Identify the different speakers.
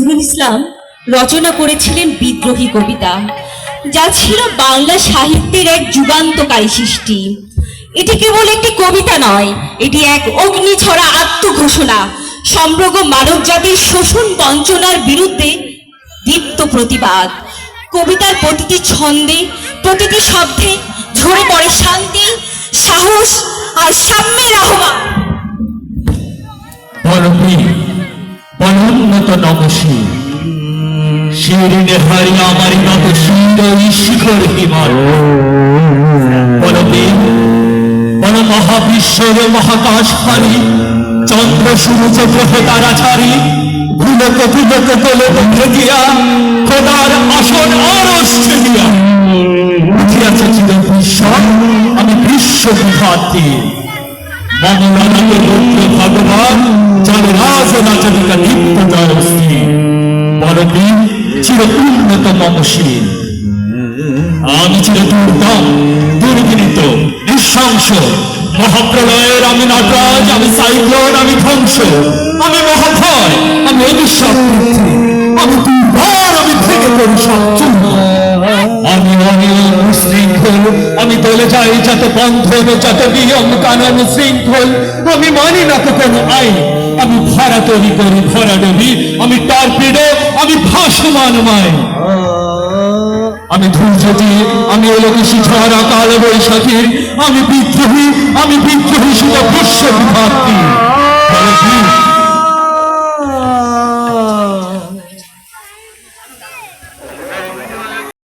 Speaker 1: নজরুল ইসলাম রচনা করেছিলেন বিদ্রোহী কবিতা, যা ছিল বাংলা সাহিত্যের এক যুগান্তকারী সৃষ্টি। এটি কেবল একটি কবিতা নয়, এটি এক অগ্নিঝরা আত্মঘোষণা, সমগ্র মানব জাতির শোষণ বঞ্চনার বিরুদ্ধে দীপ্ত প্রতিবাদ। কবিতার প্রতিটি ছন্দে, প্রতিটি শব্দে ঝরে পড়ে শান্তি, সাহস আর সাম্যের আহ্বান।
Speaker 2: বনোন্নত নমসী শিরিনে হারি আমার নত সুন্দর শিখর হিমাল বন মহাবিশ্বের মহাকাশ হারি চন্দ্র সূর্য গ্রহ তারা ছাড়ি ভুলক ভুলক গোলক ভেদিয়া খোদার আসন আরশ ছেড়িয়া উঠিয়াছে চির বিশ্ব আমি বিশ্ব বিধাত্রী মমলানন্দ রুদ্র ভগবান যার রাজনাচরিকা নিত্য জয়শ্রী বলবি চির উন্নত মমশীল আমি চির দুর্দম দুর্বিনীত নৃশংস মহাপ্রলয়ের আমি নটরাজ, আমি সাইক্লোন, আমি ধ্বংস, আমি মহাভয়, আমি অভিশাপ পৃথ্বী, আমি দুর্বার, আমি ভেঙে পড়ি সব চূর্ণ। আমি অনিয়ম শৃঙ্খল, আমি দলে যাই যত বন্ধন, যত নিয়ম কানুন শৃঙ্খল, আমি মানি না তো কোনো আইন, আমি ভরা তৈরি করি ভরা ডবি, আমি টর্পিডো, আমি ভাসমান মাই, আমি ধৈর্যটি, আমি এলোকেশি ঝড় কাল বৈশাখী, আমি বিদ্রোহী শুধু বিশ্ব বিভাত্রী।